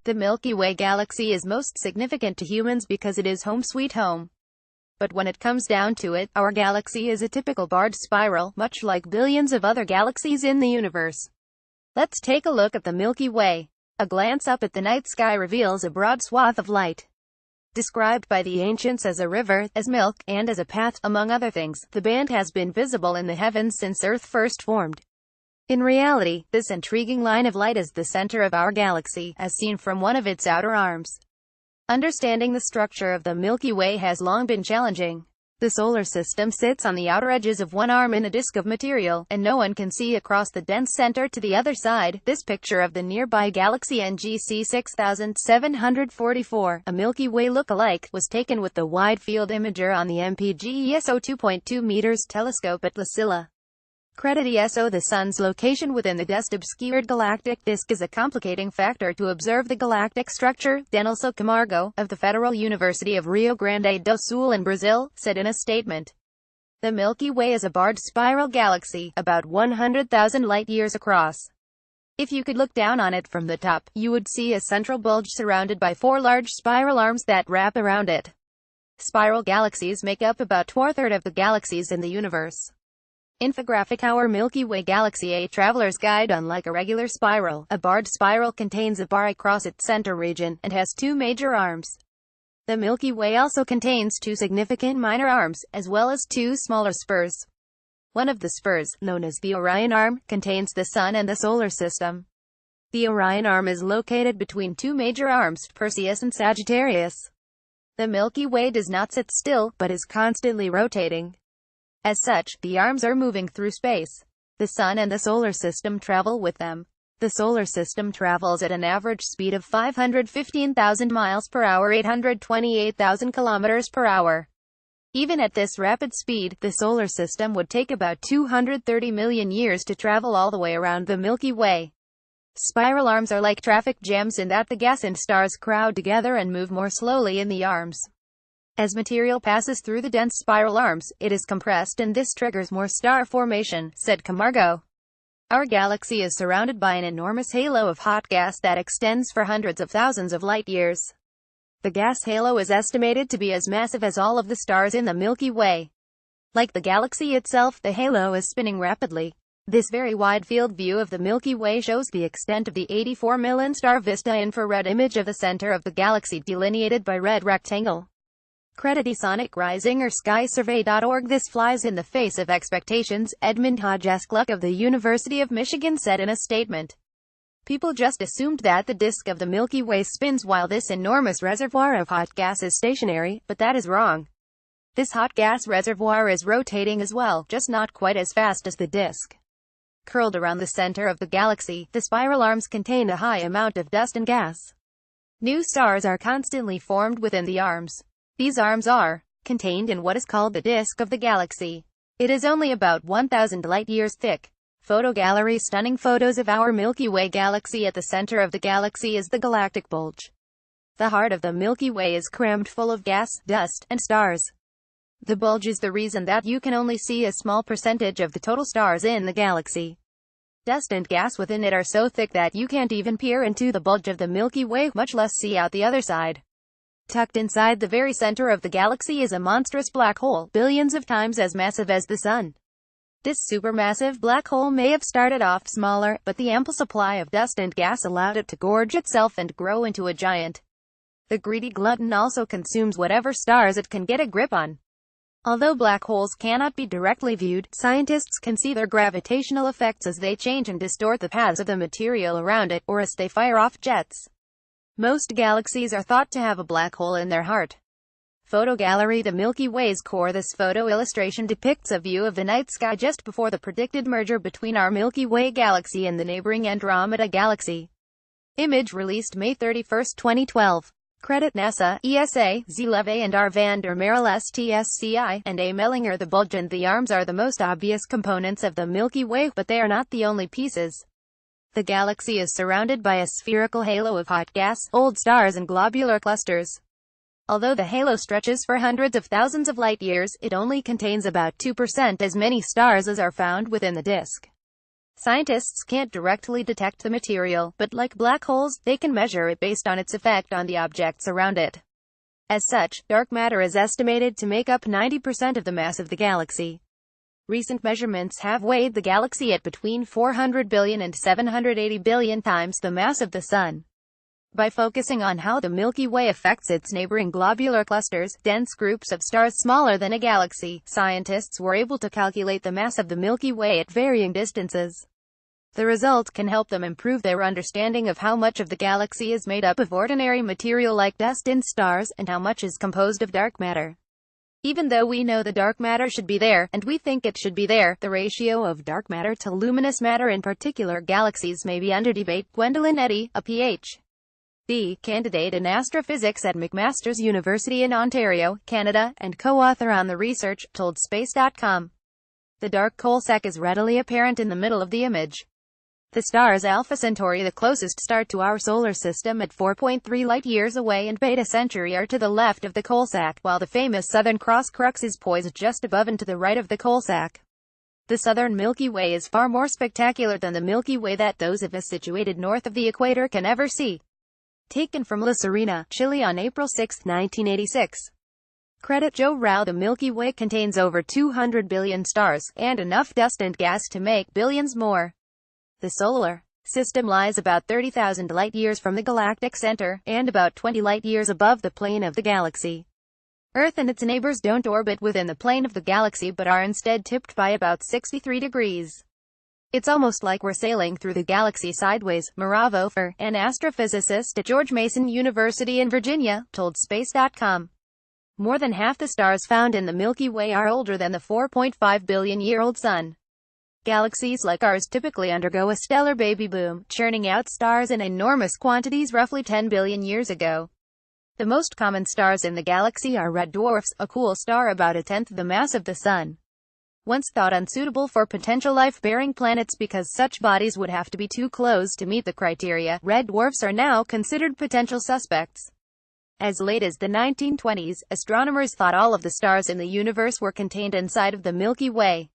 The Milky Way Galaxy is most significant to humans because it is home sweet home. But when it comes down to it, our galaxy is a typical barred spiral, much like billions of other galaxies in the universe. Let's take a look at the Milky Way. A glance up at the night sky reveals a broad swath of light. Described by the ancients as a river, as milk, and as a path, among other things, the band has been visible in the heavens since Earth first formed. In reality, this intriguing line of light is the center of our galaxy, as seen from one of its outer arms. Understanding the structure of the Milky Way has long been challenging. The solar system sits on the outer edges of one arm in a disk of material, and no one can see across the dense center to the other side. This picture of the nearby galaxy NGC 6744, a Milky Way look-alike, was taken with the Wide-Field Imager on the MPG ESO 2.2 meters telescope at La Silla. Credit ESO. The Sun's location within the dust-obscured galactic disk is a complicating factor to observe the galactic structure, Denilson Camargo, of the Federal University of Rio Grande do Sul in Brazil, said in a statement. The Milky Way is a barred spiral galaxy, about 100,000 light-years across. If you could look down on it from the top, you would see a central bulge surrounded by 4 large spiral arms that wrap around it. Spiral galaxies make up about 1/4 of the galaxies in the universe. Infographic. Our Milky Way Galaxy, a traveler's guide. Unlike a regular spiral, a barred spiral contains a bar across its center region, and has 2 major arms. The Milky Way also contains 2 significant minor arms, as well as 2 smaller spurs. One of the spurs, known as the Orion Arm, contains the Sun and the Solar System. The Orion Arm is located between 2 major arms, Perseus and Sagittarius. The Milky Way does not sit still, but is constantly rotating. As such, the arms are moving through space. The Sun and the Solar System travel with them. The Solar System travels at an average speed of 515,000 miles per hour, 828,000 kilometers per hour. Even at this rapid speed, the Solar System would take about 230 million years to travel all the way around the Milky Way. Spiral arms are like traffic jams in that the gas and stars crowd together and move more slowly in the arms. As material passes through the dense spiral arms, it is compressed and this triggers more star formation, said Camargo. Our galaxy is surrounded by an enormous halo of hot gas that extends for hundreds of thousands of light-years. The gas halo is estimated to be as massive as all of the stars in the Milky Way. Like the galaxy itself, the halo is spinning rapidly. This very wide-field view of the Milky Way shows the extent of the 84 million star vista infrared image of the center of the galaxy delineated by red rectangle. Credit Sonic Rising or SkySurvey.org. This flies in the face of expectations, Edmund Hodgescluck of the University of Michigan said in a statement. People just assumed that the disk of the Milky Way spins while this enormous reservoir of hot gas is stationary, but that is wrong. This hot gas reservoir is rotating as well, just not quite as fast as the disk. Curled around the center of the galaxy, the spiral arms contain a high amount of dust and gas. New stars are constantly formed within the arms. These arms are contained in what is called the disk of the galaxy. It is only about 1,000 light-years thick. Photo gallery. Stunning photos of our Milky Way galaxy. At the center of the galaxy is the Galactic Bulge. The heart of the Milky Way is crammed full of gas, dust, and stars. The bulge is the reason that you can only see a small percentage of the total stars in the galaxy. Dust and gas within it are so thick that you can't even peer into the bulge of the Milky Way, much less see out the other side. Tucked inside the very center of the galaxy is a monstrous black hole, billions of times as massive as the Sun. This supermassive black hole may have started off smaller, but the ample supply of dust and gas allowed it to gorge itself and grow into a giant. The greedy glutton also consumes whatever stars it can get a grip on. Although black holes cannot be directly viewed, scientists can see their gravitational effects as they change and distort the paths of the material around it, or as they fire off jets. Most galaxies are thought to have a black hole in their heart. Photo gallery. The Milky Way's core. This photo illustration depicts a view of the night sky just before the predicted merger between our Milky Way galaxy and the neighboring Andromeda galaxy. Image released May 31, 2012. Credit NASA, ESA, Z. Levy and R. van der Merel STSCI, and A. Mellinger. The bulge and the arms are the most obvious components of the Milky Way, but they are not the only pieces. The galaxy is surrounded by a spherical halo of hot gas, old stars and globular clusters. Although the halo stretches for hundreds of thousands of light-years, it only contains about 2% as many stars as are found within the disk. Scientists can't directly detect the material, but like black holes, they can measure it based on its effect on the objects around it. As such, dark matter is estimated to make up 90% of the mass of the galaxy. Recent measurements have weighed the galaxy at between 400 billion and 780 billion times the mass of the Sun. By focusing on how the Milky Way affects its neighboring globular clusters, dense groups of stars smaller than a galaxy, scientists were able to calculate the mass of the Milky Way at varying distances. The result can help them improve their understanding of how much of the galaxy is made up of ordinary material like dust in stars, and how much is composed of dark matter. Even though we know the dark matter should be there, and we think it should be there, the ratio of dark matter to luminous matter in particular galaxies may be under debate. Gwendolyn Eddy, a Ph.D. candidate in astrophysics at McMaster's University in Ontario, Canada, and co-author on the research, told Space.com. The dark coal sack is readily apparent in the middle of the image. The stars Alpha Centauri, the closest star to our solar system at 4.3 light-years away, and Beta Centauri are to the left of the coal sack, while the famous Southern Cross crux is poised just above and to the right of the coal sack. The southern Milky Way is far more spectacular than the Milky Way that those of us situated north of the equator can ever see. Taken from La Serena, Chile on April 6, 1986. Credit Joe Rao. The Milky Way contains over 200 billion stars, and enough dust and gas to make billions more. The solar system lies about 30,000 light-years from the galactic center, and about 20 light-years above the plane of the galaxy. Earth and its neighbors don't orbit within the plane of the galaxy but are instead tipped by about 63 degrees. It's almost like we're sailing through the galaxy sideways, Maravo Fer, an astrophysicist at George Mason University in Virginia, told Space.com. More than half the stars found in the Milky Way are older than the 4.5 billion-year-old Sun. Galaxies like ours typically undergo a stellar baby boom, churning out stars in enormous quantities roughly 10 billion years ago. The most common stars in the galaxy are red dwarfs, a cool star about a tenth the mass of the Sun. Once thought unsuitable for potential life-bearing planets because such bodies would have to be too close to meet the criteria, red dwarfs are now considered potential suspects. As late as the 1920s, astronomers thought all of the stars in the universe were contained inside of the Milky Way.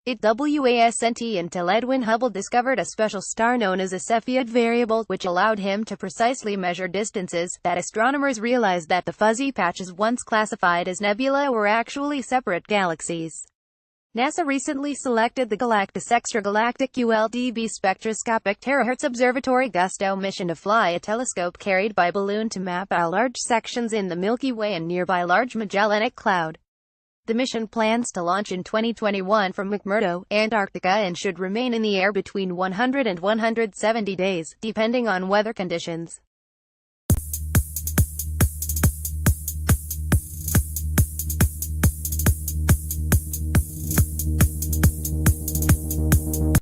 It wasn't until Edwin Hubble discovered a special star known as a Cepheid variable, which allowed him to precisely measure distances, that astronomers realized that the fuzzy patches once classified as nebulae were actually separate galaxies. NASA recently selected the Galactus Extragalactic ULDB Spectroscopic Terahertz Observatory Gusto mission to fly a telescope carried by balloon to map out large sections in the Milky Way and nearby Large Magellanic Cloud. The mission plans to launch in 2021 from McMurdo, Antarctica, and should remain in the air between 100 and 170 days, depending on weather conditions.